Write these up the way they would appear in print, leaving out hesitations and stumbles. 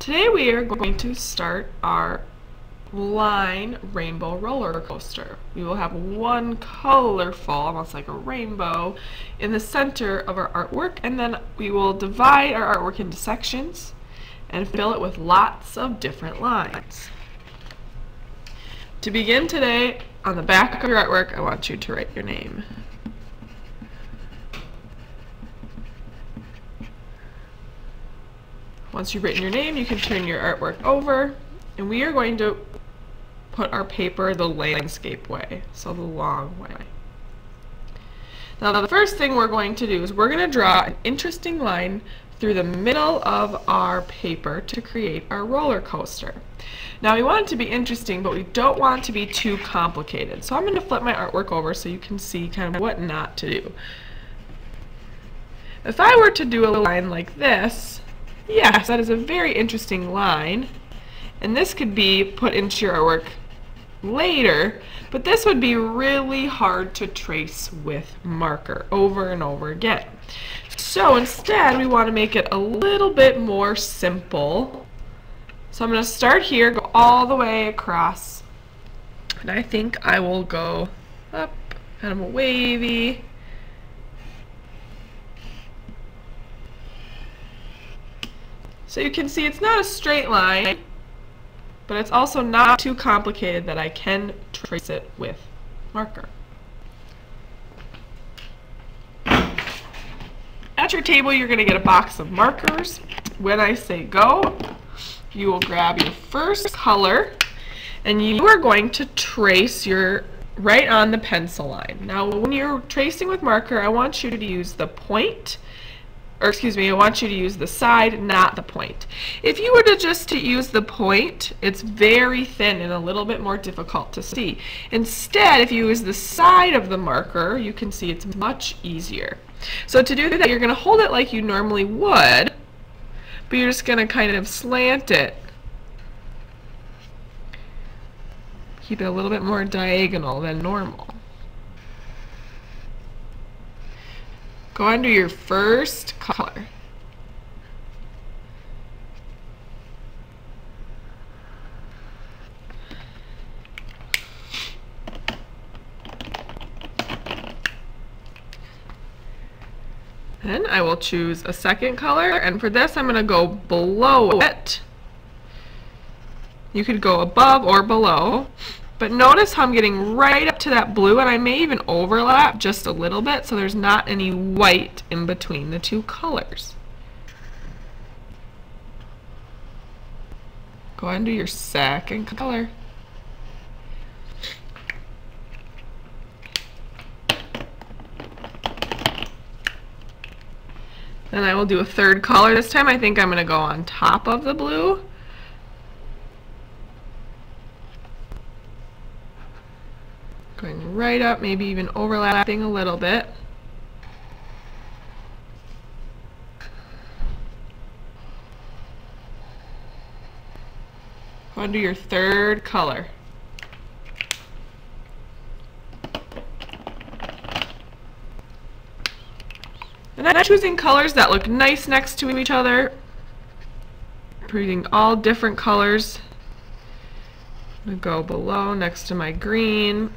Today we are going to start our line rainbow roller coaster. We will have one colorful, almost like a rainbow, in the center of our artwork, and then we will divide our artwork into sections and fill it with lots of different lines. To begin today, on the back of your artwork, I want you to write your name. Once you've written your name, you can turn your artwork over, and we are going to put our paper the landscape way, so the long way. Now the first thing we're going to do is we're going to draw an interesting line through the middle of our paper to create our roller coaster. Now we want it to be interesting, but we don't want it to be too complicated. So I'm going to flip my artwork over so you can see kind of what not to do. If I were to do a line like this, yes, that is a very interesting line, and this could be put into your artwork later, but this would be really hard to trace with marker over and over again. So instead, we want to make it a little bit more simple. So I'm going to start here, go all the way across, and I think I will go up, kind of a wavy. So you can see it's not a straight line, but it's also not too complicated that I can trace it with marker. At your table, you're going to get a box of markers. When I say go, you will grab your first color, and you are going to trace your right on the pencil line. Now, when you're tracing with marker, I want you to use the point. Or excuse me, I want you to use the side, not the point. If you were to just use the point, it's very thin and a little bit more difficult to see. Instead, if you use the side of the marker, you can see it's much easier. So to do that, you're going to hold it like you normally would, but you're just going to kind of slant it. Keep it a little bit more diagonal than normal. Go under your first color. Then I will choose a second color, and for this I'm going to go below it. You could go above or below. But notice how I'm getting right up to that blue, and I may even overlap just a little bit so there's not any white in between the two colors. Go under your second color. Then I will do a third color. This time I think I'm going to go on top of the blue. Going right up, maybe even overlapping a little bit. Go under your third color. And I'm choosing colors that look nice next to each other. I'm using all different colors. I'm going to go below next to my green.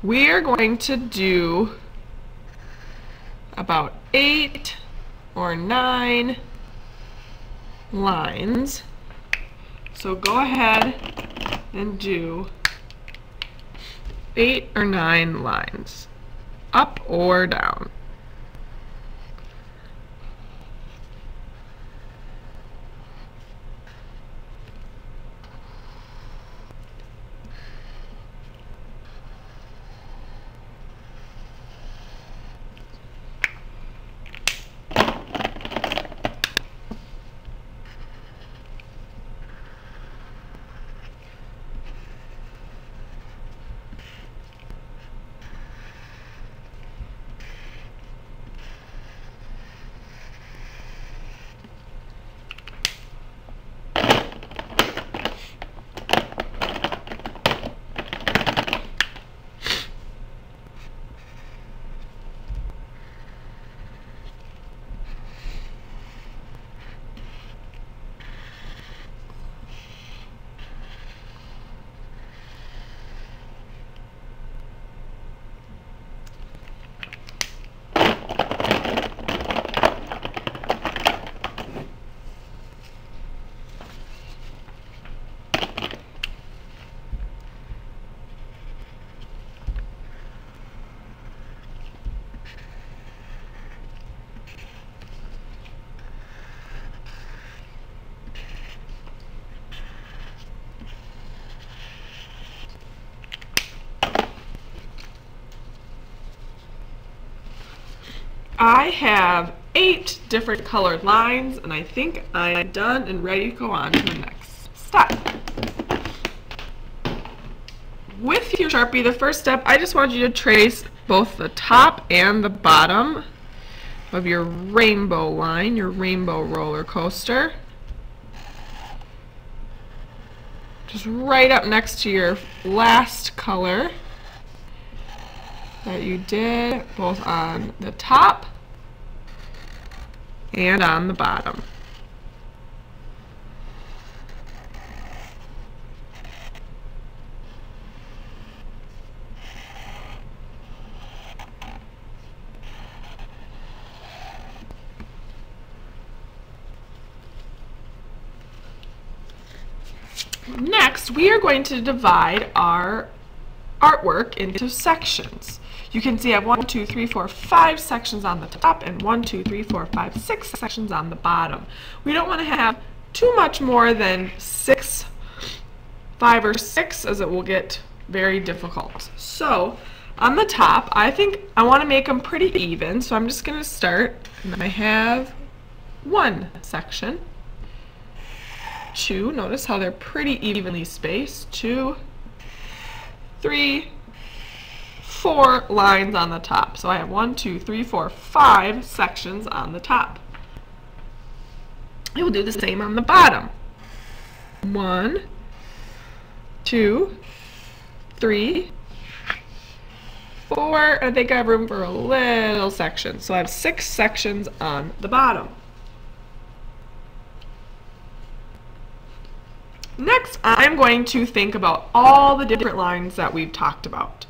We are going to do about 8 or 9 lines. So go ahead and do 8 or 9 lines, up or down. I have 8 different colored lines, and I think I'm done and ready to go on to the next step. With your Sharpie, the first step, I just want you to trace both the top and the bottom of your rainbow line, your rainbow roller coaster. Just right up next to your last color that you did, both on the top and on the bottom. Next, we are going to divide our artwork into sections. You can see I have 1, 2, 3, 4, 5 sections on the top and 1, 2, 3, 4, 5, 6 sections on the bottom. We don't want to have too much more than 5 or 6, as it will get very difficult. So on the top, I think I want to make them pretty even, so I'm just going to start, and I have 1 section. 2, notice how they're pretty evenly spaced. 2, 3, 4 lines on the top. So I have 1, 2, 3, 4, 5 sections on the top. I will do the same on the bottom. 1, 2, 3, 4. I think I have room for a little section. So I have 6 sections on the bottom. Next, I'm going to think about all the different lines that we've talked about.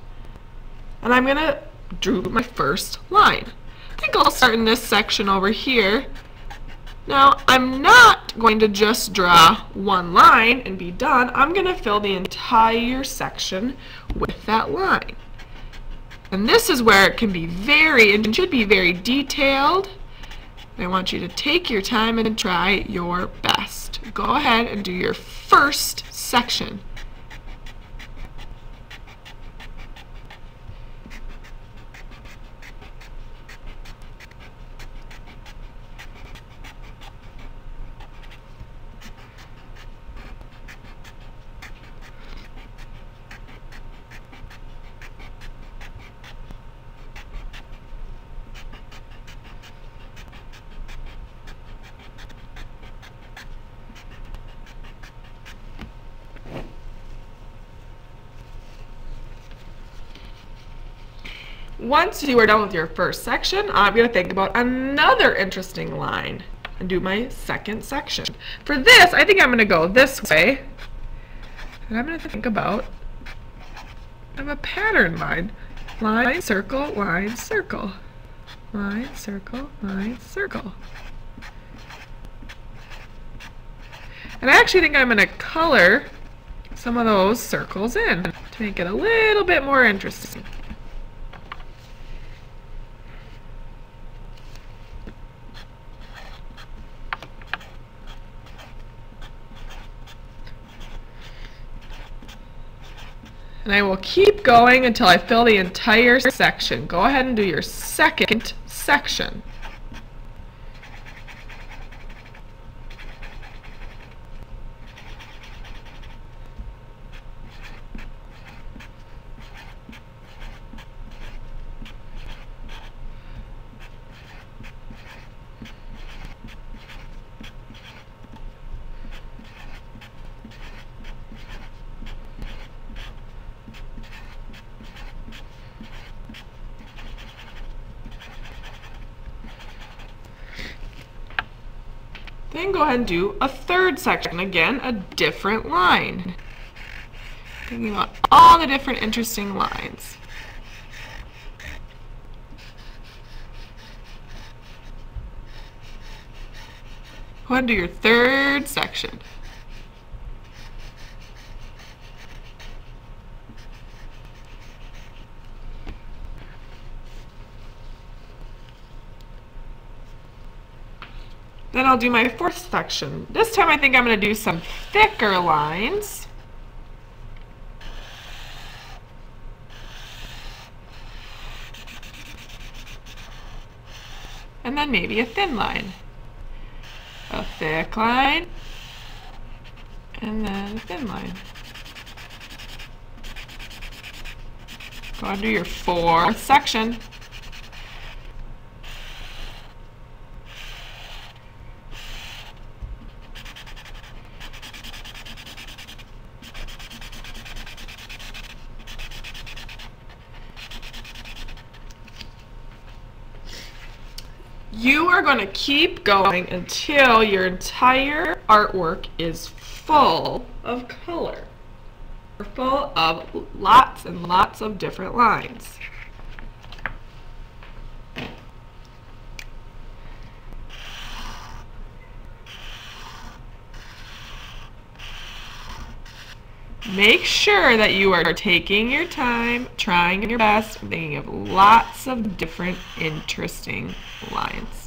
And I'm going to draw my first line. I think I'll start in this section over here. Now, I'm not going to just draw 1 line and be done. I'm going to fill the entire section with that line. And this is where it can be and should be very detailed. I want you to take your time and try your best. Go ahead and do your first section. Once you are done with your first section, I'm going to think about another interesting line and do my second section. For this, I think I'm going to go this way, and I'm going to think about a pattern line. Line, circle, line, circle. Line, circle, line, circle. And I actually think I'm going to color some of those circles in to make it a little bit more interesting. And I will keep going until I fill the entire section. Go ahead and do your second section. Then go ahead and do a third section. Again, a different line. Thinking about all the different interesting lines. Go ahead and do your third section. Then I'll do my fourth section. This time I think I'm going to do some thicker lines. and then maybe a thin line, a thick line, and then a thin line. Go on to your fourth section. You are going to keep going until your entire artwork is full of color, or full of lots and lots of different lines. Make sure that you are taking your time, trying your best, thinking of lots of different interesting lines.